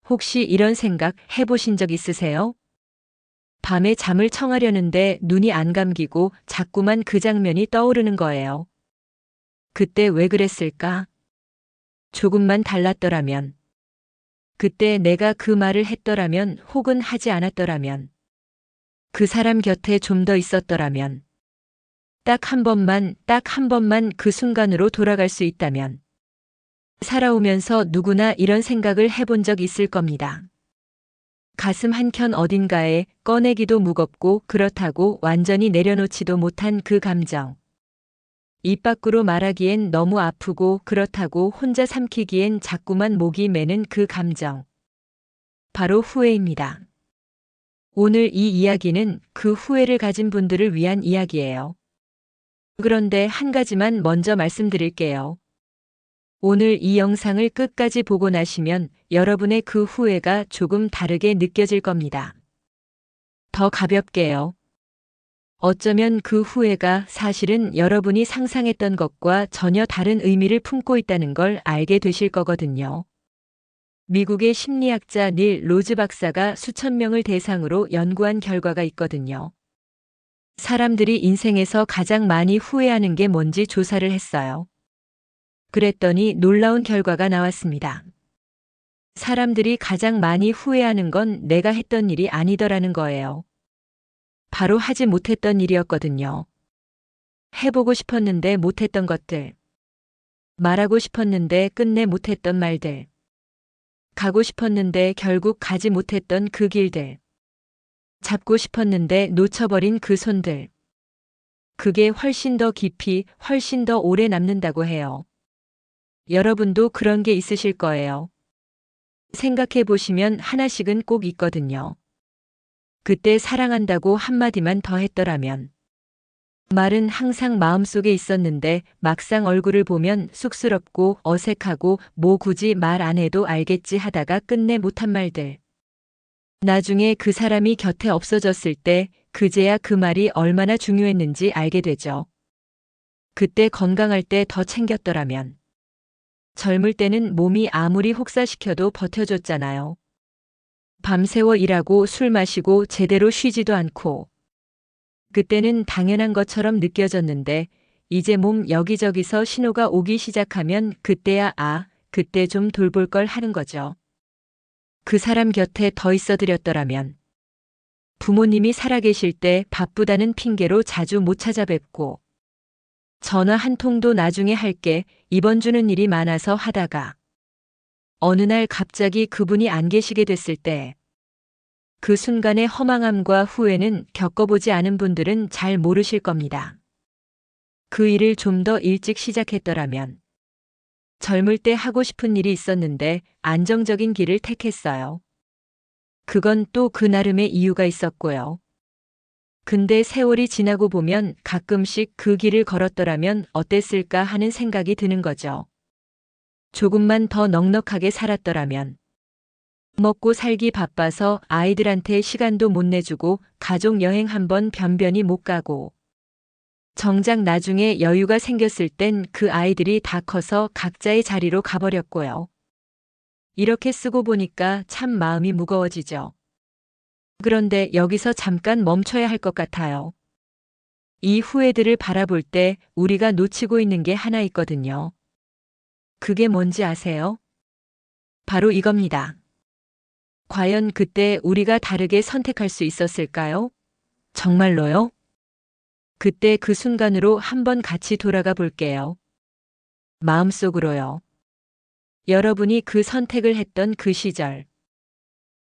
혹시 이런 생각 해보신 적 있으세요? 밤에 잠을 청하려는데 눈이 안 감기고 자꾸만 그 장면이 떠오르는 거예요. 그때 왜 그랬을까? 조금만 달랐더라면. 그때 내가 그 말을 했더라면 혹은 하지 않았더라면. 그 사람 곁에 좀 더 있었더라면. 딱 한 번만 그 순간으로 돌아갈 수 있다면. 살아오면서 누구나 이런 생각을 해본 적 있을 겁니다. 가슴 한켠 어딘가에 꺼내기도 무겁고 그렇다고 완전히 내려놓지도 못한 그 감정. 입 밖으로 말하기엔 너무 아프고 그렇다고 혼자 삼키기엔 자꾸만 목이 메는 그 감정. 바로 후회입니다. 오늘 이 이야기는 그 후회를 가진 분들을 위한 이야기예요. 그런데 한 가지만 먼저 말씀드릴게요. 오늘 이 영상을 끝까지 보고 나시면 여러분의 그 후회가 조금 다르게 느껴질 겁니다. 더 가볍게요. 어쩌면 그 후회가 사실은 여러분이 상상했던 것과 전혀 다른 의미를 품고 있다는 걸 알게 되실 거거든요. 미국의 심리학자 닐 로즈 박사가 수천 명을 대상으로 연구한 결과가 있거든요. 사람들이 인생에서 가장 많이 후회하는 게 뭔지 조사를 했어요. 그랬더니 놀라운 결과가 나왔습니다. 사람들이 가장 많이 후회하는 건 내가 했던 일이 아니더라는 거예요. 바로 하지 못했던 일이었거든요. 해보고 싶었는데 못했던 것들. 말하고 싶었는데 끝내 못했던 말들. 가고 싶었는데 결국 가지 못했던 그 길들. 잡고 싶었는데 놓쳐버린 그 손들. 그게 훨씬 더 깊이, 훨씬 더 오래 남는다고 해요. 여러분도 그런 게 있으실 거예요. 생각해 보시면 하나씩은 꼭 있거든요. 그때 사랑한다고 한마디만 더 했더라면. 말은 항상 마음속에 있었는데 막상 얼굴을 보면 쑥스럽고 어색하고 뭐 굳이 말 안 해도 알겠지 하다가 끝내 못한 말들. 나중에 그 사람이 곁에 없어졌을 때 그제야 그 말이 얼마나 중요했는지 알게 되죠. 그때 건강할 때 더 챙겼더라면. 젊을 때는 몸이 아무리 혹사시켜도 버텨줬잖아요. 밤새워 일하고 술 마시고 제대로 쉬지도 않고. 그때는 당연한 것처럼 느껴졌는데 이제 몸 여기저기서 신호가 오기 시작하면 그때야 그때 좀 돌볼 걸 하는 거죠. 그 사람 곁에 더 있어 드렸더라면. 부모님이 살아계실 때 바쁘다는 핑계로 자주 못 찾아뵙고. 전화 한 통도 나중에 할게 이번 주는 일이 많아서 하다가. 어느 날 갑자기 그분이 안 계시게 됐을 때. 그 순간의 허망함과 후회는 겪어보지 않은 분들은 잘 모르실 겁니다. 그 일을 좀 더 일찍 시작했더라면. 젊을 때 하고 싶은 일이 있었는데 안정적인 길을 택했어요. 그건 또 그 나름의 이유가 있었고요. 근데 세월이 지나고 보면 가끔씩 그 길을 걸었더라면 어땠을까 하는 생각이 드는 거죠. 조금만 더 넉넉하게 살았더라면. 먹고 살기 바빠서 아이들한테 시간도 못 내주고 가족 여행 한번 변변히 못 가고. 정작 나중에 여유가 생겼을 땐 그 아이들이 다 커서 각자의 자리로 가버렸고요. 이렇게 쓰고 보니까 참 마음이 무거워지죠. 그런데 여기서 잠깐 멈춰야 할 것 같아요. 이 후회들을 바라볼 때 우리가 놓치고 있는 게 하나 있거든요. 그게 뭔지 아세요? 바로 이겁니다. 과연 그때 우리가 다르게 선택할 수 있었을까요? 정말로요? 그때 그 순간으로 한번 같이 돌아가 볼게요. 마음속으로요. 여러분이 그 선택을 했던 그 시절.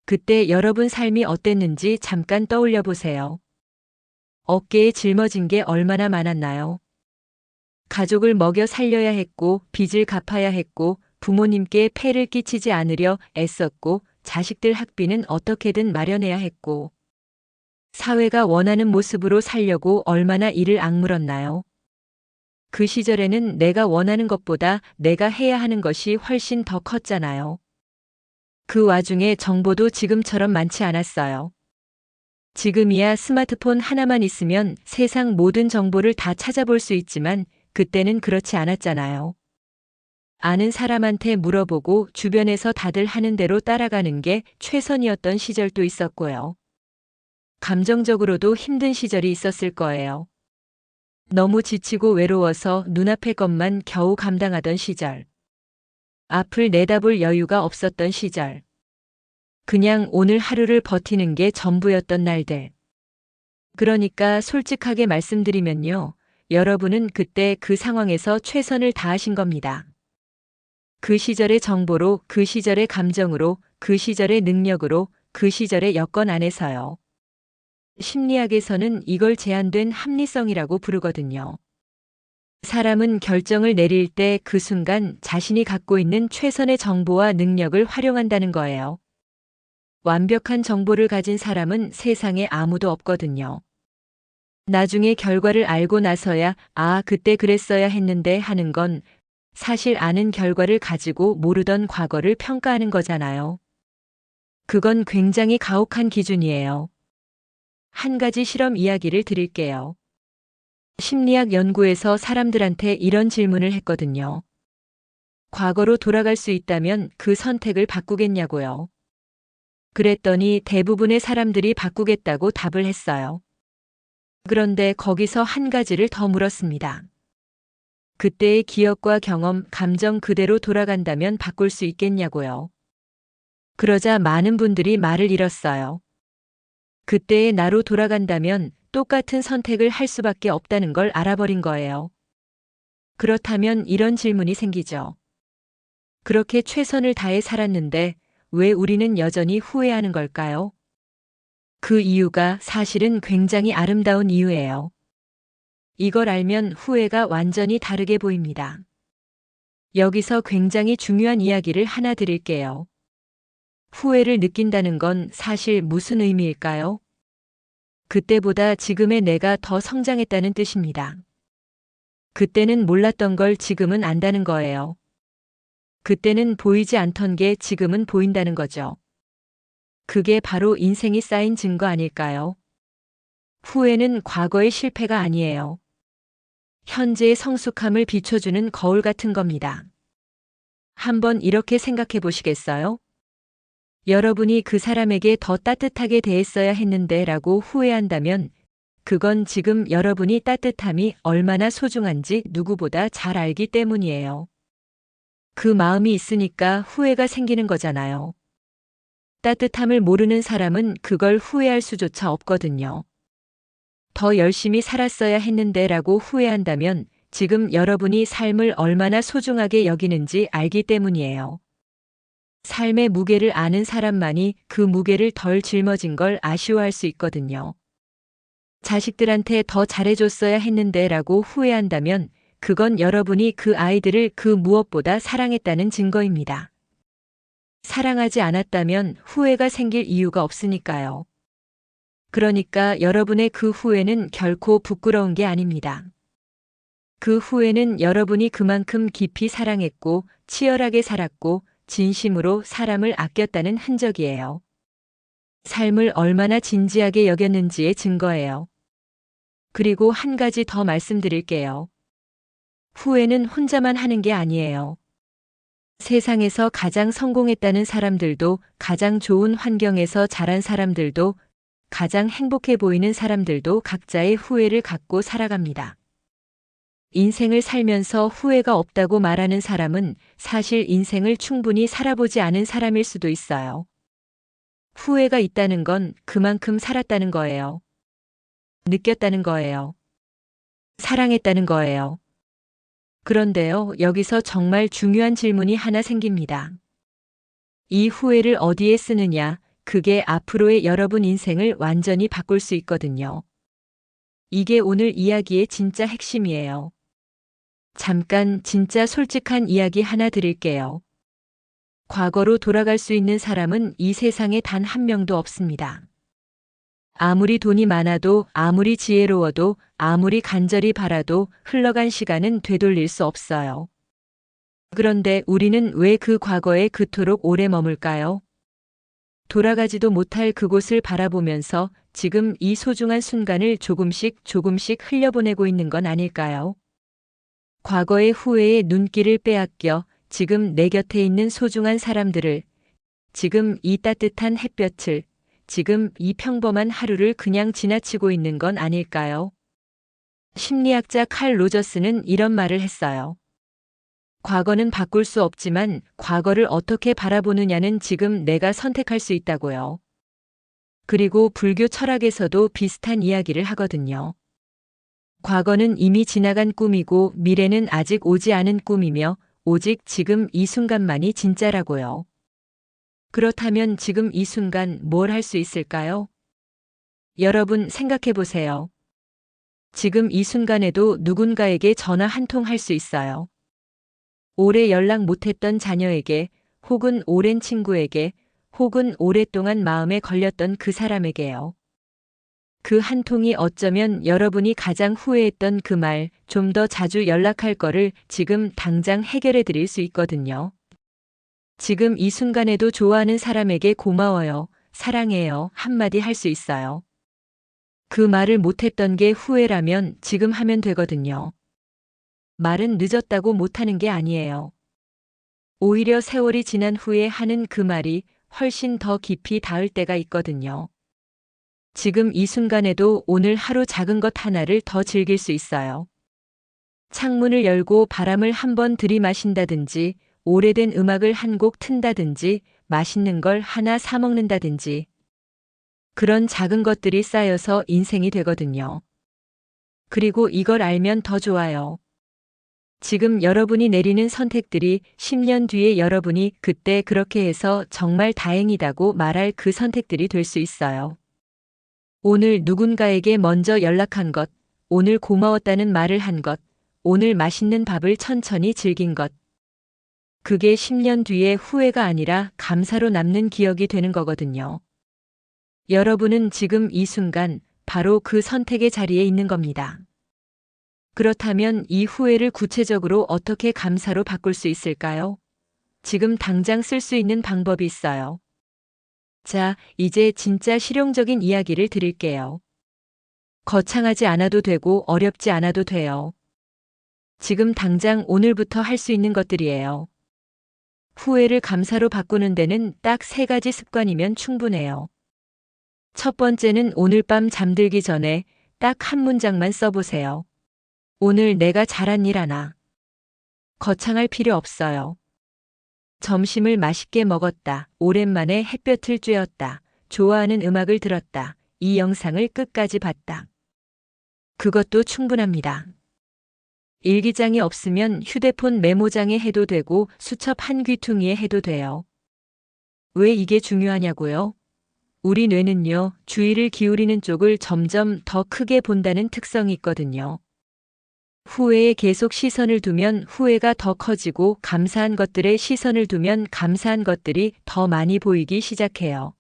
그때 여러분 삶이 어땠는지 잠깐 떠올려 보세요. 어깨에 짊어진 게 얼마나 많았나요? 가족을 먹여 살려야 했고, 빚을 갚아야 했고, 부모님께 폐를 끼치지 않으려 애썼고, 자식들 학비는 어떻게든 마련해야 했고, 사회가 원하는 모습으로 살려고 얼마나 이를 악물었나요? 그 시절에는 내가 원하는 것보다 내가 해야 하는 것이 훨씬 더 컸잖아요. 그 와중에 정보도 지금처럼 많지 않았어요. 지금이야 스마트폰 하나만 있으면 세상 모든 정보를 다 찾아볼 수 있지만 그때는 그렇지 않았잖아요. 아는 사람한테 물어보고 주변에서 다들 하는 대로 따라가는 게 최선이었던 시절도 있었고요. 감정적으로도 힘든 시절이 있었을 거예요. 너무 지치고 외로워서 눈앞의 것만 겨우 감당하던 시절. 앞을 내다볼 여유가 없었던 시절. 그냥 오늘 하루를 버티는 게 전부였던 날들. 그러니까 솔직하게 말씀드리면요. 여러분은 그때 그 상황에서 최선을 다하신 겁니다. 그 시절의 정보로, 그 시절의 감정으로, 그 시절의 능력으로, 그 시절의 여건 안에서요. 심리학에서는 이걸 제한된 합리성이라고 부르거든요. 사람은 결정을 내릴 때 그 순간 자신이 갖고 있는 최선의 정보와 능력을 활용한다는 거예요. 완벽한 정보를 가진 사람은 세상에 아무도 없거든요. 나중에 결과를 알고 나서야 그때 그랬어야 했는데 하는 건 사실 아는 결과를 가지고 모르던 과거를 평가하는 거잖아요. 그건 굉장히 가혹한 기준이에요. 한 가지 실험 이야기를 드릴게요. 심리학 연구에서 사람들한테 이런 질문을 했거든요. 과거로 돌아갈 수 있다면 그 선택을 바꾸겠냐고요. 그랬더니 대부분의 사람들이 바꾸겠다고 답을 했어요. 그런데 거기서 한 가지를 더 물었습니다. 그때의 기억과 경험, 감정 그대로 돌아간다면 바꿀 수 있겠냐고요. 그러자 많은 분들이 말을 잃었어요. 그때의 나로 돌아간다면 똑같은 선택을 할 수밖에 없다는 걸 알아버린 거예요. 그렇다면 이런 질문이 생기죠. 그렇게 최선을 다해 살았는데 왜 우리는 여전히 후회하는 걸까요? 그 이유가 사실은 굉장히 아름다운 이유예요. 이걸 알면 후회가 완전히 다르게 보입니다. 여기서 굉장히 중요한 이야기를 하나 드릴게요. 후회를 느낀다는 건 사실 무슨 의미일까요? 그때보다 지금의 내가 더 성장했다는 뜻입니다. 그때는 몰랐던 걸 지금은 안다는 거예요. 그때는 보이지 않던 게 지금은 보인다는 거죠. 그게 바로 인생이 쌓인 증거 아닐까요? 후회는 과거의 실패가 아니에요. 현재의 성숙함을 비춰주는 거울 같은 겁니다. 한번 이렇게 생각해 보시겠어요? 여러분이 그 사람에게 더 따뜻하게 대했어야 했는데 라고 후회한다면 그건 지금 여러분이 따뜻함이 얼마나 소중한지 누구보다 잘 알기 때문이에요. 그 마음이 있으니까 후회가 생기는 거잖아요. 따뜻함을 모르는 사람은 그걸 후회할 수조차 없거든요. 더 열심히 살았어야 했는데 라고 후회한다면 지금 여러분이 삶을 얼마나 소중하게 여기는지 알기 때문이에요. 삶의 무게를 아는 사람만이 그 무게를 덜 짊어진 걸 아쉬워할 수 있거든요. 자식들한테 더 잘해줬어야 했는데 라고 후회한다면 그건 여러분이 그 아이들을 그 무엇보다 사랑했다는 증거입니다. 사랑하지 않았다면 후회가 생길 이유가 없으니까요. 그러니까 여러분의 그 후회는 결코 부끄러운 게 아닙니다. 그 후회는 여러분이 그만큼 깊이 사랑했고 치열하게 살았고 진심으로 사람을 아꼈다는 흔적이에요. 삶을 얼마나 진지하게 여겼는지의 증거예요. 그리고 한 가지 더 말씀드릴게요. 후회는 혼자만 하는 게 아니에요. 세상에서 가장 성공했다는 사람들도, 가장 좋은 환경에서 자란 사람들도, 가장 행복해 보이는 사람들도 각자의 후회를 갖고 살아갑니다. 인생을 살면서 후회가 없다고 말하는 사람은 사실 인생을 충분히 살아보지 않은 사람일 수도 있어요. 후회가 있다는 건 그만큼 살았다는 거예요. 느꼈다는 거예요. 사랑했다는 거예요. 그런데요, 여기서 정말 중요한 질문이 하나 생깁니다. 이 후회를 어디에 쓰느냐, 그게 앞으로의 여러분 인생을 완전히 바꿀 수 있거든요. 이게 오늘 이야기의 진짜 핵심이에요. 잠깐 진짜 솔직한 이야기 하나 드릴게요. 과거로 돌아갈 수 있는 사람은 이 세상에 단 한 명도 없습니다. 아무리 돈이 많아도, 아무리 지혜로워도, 아무리 간절히 바라도 흘러간 시간은 되돌릴 수 없어요. 그런데 우리는 왜 그 과거에 그토록 오래 머물까요? 돌아가지도 못할 그곳을 바라보면서 지금 이 소중한 순간을 조금씩 흘려보내고 있는 건 아닐까요? 과거의 후회에 눈길을 빼앗겨 지금 내 곁에 있는 소중한 사람들을, 지금 이 따뜻한 햇볕을, 지금 이 평범한 하루를 그냥 지나치고 있는 건 아닐까요? 심리학자 칼 로저스는 이런 말을 했어요. 과거는 바꿀 수 없지만 과거를 어떻게 바라보느냐는 지금 내가 선택할 수 있다고요. 그리고 불교 철학에서도 비슷한 이야기를 하거든요. 과거는 이미 지나간 꿈이고 미래는 아직 오지 않은 꿈이며 오직 지금 이 순간만이 진짜라고요. 그렇다면 지금 이 순간 뭘 할 수 있을까요? 여러분 생각해 보세요. 지금 이 순간에도 누군가에게 전화 한 통 할 수 있어요. 오래 연락 못했던 자녀에게, 혹은 오랜 친구에게, 혹은 오랫동안 마음에 걸렸던 그 사람에게요. 그 한 통이 어쩌면 여러분이 가장 후회했던 그 말, 좀 더 자주 연락할 거를 지금 당장 해결해 드릴 수 있거든요. 지금 이 순간에도 좋아하는 사람에게 고마워요, 사랑해요 한마디 할 수 있어요. 그 말을 못했던 게 후회라면 지금 하면 되거든요. 말은 늦었다고 못하는 게 아니에요. 오히려 세월이 지난 후에 하는 그 말이 훨씬 더 깊이 닿을 때가 있거든요. 지금 이 순간에도 오늘 하루 작은 것 하나를 더 즐길 수 있어요. 창문을 열고 바람을 한번 들이마신다든지, 오래된 음악을 한 곡 튼다든지, 맛있는 걸 하나 사 먹는다든지. 그런 작은 것들이 쌓여서 인생이 되거든요. 그리고 이걸 알면 더 좋아요. 지금 여러분이 내리는 선택들이 10년 뒤에 여러분이 그때 그렇게 해서 정말 다행이다고 말할 그 선택들이 될 수 있어요. 오늘 누군가에게 먼저 연락한 것, 오늘 고마웠다는 말을 한 것, 오늘 맛있는 밥을 천천히 즐긴 것. 그게 10년 뒤에 후회가 아니라 감사로 남는 기억이 되는 거거든요. 여러분은 지금 이 순간 바로 그 선택의 자리에 있는 겁니다. 그렇다면 이 후회를 구체적으로 어떻게 감사로 바꿀 수 있을까요? 지금 당장 쓸 수 있는 방법이 있어요. 자, 이제 진짜 실용적인 이야기를 드릴게요. 거창하지 않아도 되고 어렵지 않아도 돼요. 지금 당장 오늘부터 할 수 있는 것들이에요. 후회를 감사로 바꾸는 데는 딱 3가지 습관이면 충분해요. 첫 번째는 오늘 밤 잠들기 전에 딱 한 문장만 써보세요. 오늘 내가 잘한 일 하나. 거창할 필요 없어요. 점심을 맛있게 먹었다. 오랜만에 햇볕을 쬐었다. 좋아하는 음악을 들었다. 이 영상을 끝까지 봤다. 그것도 충분합니다. 일기장이 없으면 휴대폰 메모장에 해도 되고 수첩 한 귀퉁이에 해도 돼요. 왜 이게 중요하냐고요? 우리 뇌는요, 주의를 기울이는 쪽을 점점 더 크게 본다는 특성이 있거든요. 후회에 계속 시선을 두면 후회가 더 커지고 감사한 것들에 시선을 두면 감사한 것들이 더 많이 보이기 시작해요.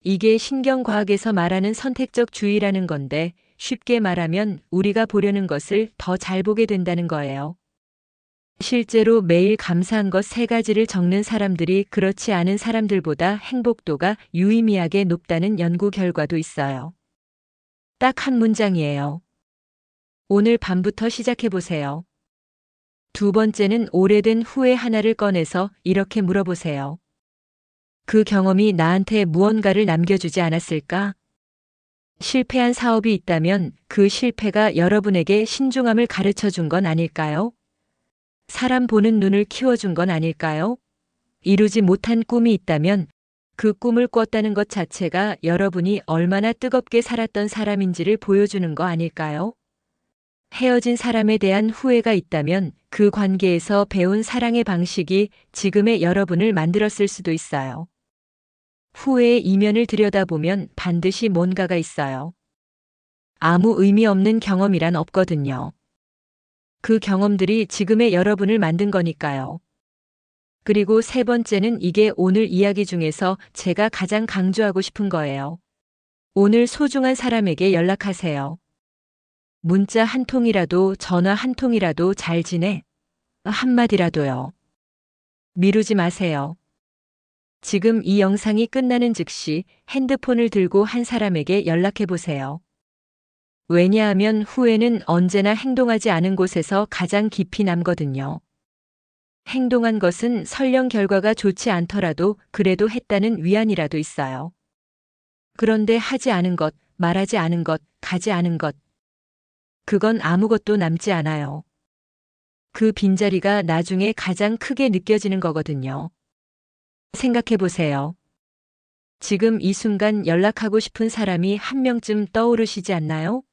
이게 신경과학에서 말하는 선택적 주의라는 건데 쉽게 말하면 우리가 보려는 것을 더 잘 보게 된다는 거예요. 실제로 매일 감사한 것 3가지를 적는 사람들이 그렇지 않은 사람들보다 행복도가 유의미하게 높다는 연구 결과도 있어요. 딱 한 문장이에요. 오늘 밤부터 시작해보세요. 두 번째는 오래된 후회 하나를 꺼내서 이렇게 물어보세요. 그 경험이 나한테 무언가를 남겨주지 않았을까? 실패한 사업이 있다면 그 실패가 여러분에게 신중함을 가르쳐 준 건 아닐까요? 사람 보는 눈을 키워준 건 아닐까요? 이루지 못한 꿈이 있다면 그 꿈을 꿨다는 것 자체가 여러분이 얼마나 뜨겁게 살았던 사람인지를 보여주는 거 아닐까요? 헤어진 사람에 대한 후회가 있다면 그 관계에서 배운 사랑의 방식이 지금의 여러분을 만들었을 수도 있어요. 후회의 이면을 들여다보면 반드시 뭔가가 있어요. 아무 의미 없는 경험이란 없거든요. 그 경험들이 지금의 여러분을 만든 거니까요. 그리고 3번째는 이게 오늘 이야기 중에서 제가 가장 강조하고 싶은 거예요. 오늘 소중한 사람에게 연락하세요. 문자 한 통이라도 전화 한 통이라도 잘 지내? 한마디라도요. 미루지 마세요. 지금 이 영상이 끝나는 즉시 핸드폰을 들고 한 사람에게 연락해 보세요. 왜냐하면 후회는 언제나 행동하지 않은 곳에서 가장 깊이 남거든요. 행동한 것은 설령 결과가 좋지 않더라도 그래도 했다는 위안이라도 있어요. 그런데 하지 않은 것, 말하지 않은 것, 가지 않은 것, 그건 아무것도 남지 않아요. 그 빈자리가 나중에 가장 크게 느껴지는 거거든요. 생각해 보세요. 지금 이 순간 연락하고 싶은 사람이 한 명쯤 떠오르시지 않나요?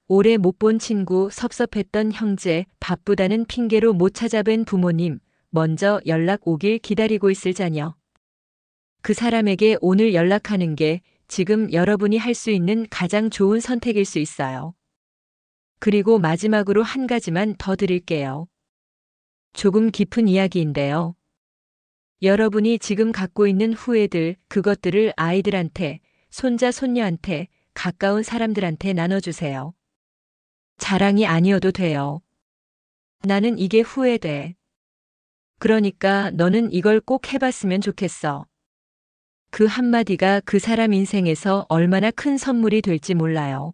오래 못 본 친구, 섭섭했던 형제, 바쁘다는 핑계로 못 찾아뵌 부모님, 먼저 연락 오길 기다리고 있을 자녀. 그 사람에게 오늘 연락하는 게 지금 여러분이 할 수 있는 가장 좋은 선택일 수 있어요. 그리고 마지막으로 한 가지만 더 드릴게요. 조금 깊은 이야기인데요. 여러분이 지금 갖고 있는 후회들, 그것들을 아이들한테, 손자, 손녀한테, 가까운 사람들한테 나눠주세요. 자랑이 아니어도 돼요. 나는 이게 후회돼. 그러니까 너는 이걸 꼭 해봤으면 좋겠어. 그 한마디가 그 사람 인생에서 얼마나 큰 선물이 될지 몰라요.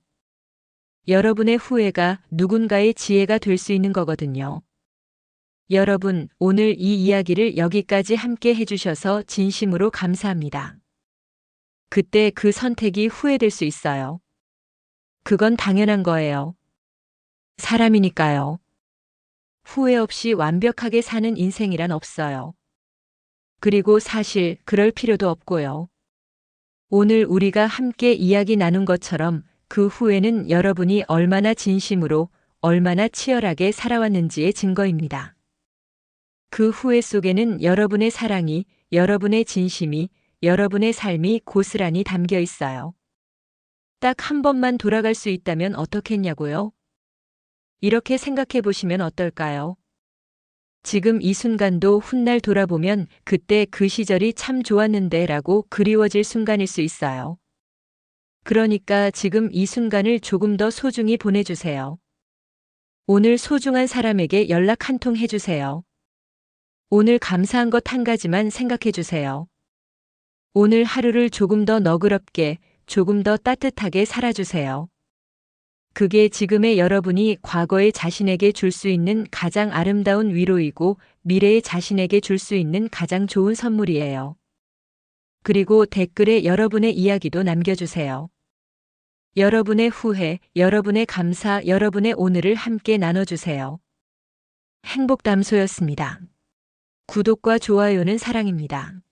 여러분의 후회가 누군가의 지혜가 될 수 있는 거거든요. 여러분, 오늘 이 이야기를 여기까지 함께 해주셔서 진심으로 감사합니다. 그때 그 선택이 후회될 수 있어요. 그건 당연한 거예요. 사람이니까요. 후회 없이 완벽하게 사는 인생이란 없어요. 그리고 사실 그럴 필요도 없고요. 오늘 우리가 함께 이야기 나눈 것처럼 그 후회는 여러분이 얼마나 진심으로, 얼마나 치열하게 살아왔는지의 증거입니다. 그 후회 속에는 여러분의 사랑이, 여러분의 진심이, 여러분의 삶이 고스란히 담겨 있어요. 딱 한 번만 돌아갈 수 있다면 어떻겠냐고요? 이렇게 생각해 보시면 어떨까요? 지금 이 순간도 훗날 돌아보면 그때 그 시절이 참 좋았는데 라고 그리워질 순간일 수 있어요. 그러니까 지금 이 순간을 조금 더 소중히 보내주세요. 오늘 소중한 사람에게 연락 한 통 해주세요. 오늘 감사한 것 한 가지만 생각해 주세요. 오늘 하루를 조금 더 너그럽게, 조금 더 따뜻하게 살아주세요. 그게 지금의 여러분이 과거의 자신에게 줄 수 있는 가장 아름다운 위로이고 미래의 자신에게 줄 수 있는 가장 좋은 선물이에요. 그리고 댓글에 여러분의 이야기도 남겨주세요. 여러분의 후회, 여러분의 감사, 여러분의 오늘을 함께 나눠주세요. 행복담소였습니다. 구독과 좋아요는 사랑입니다.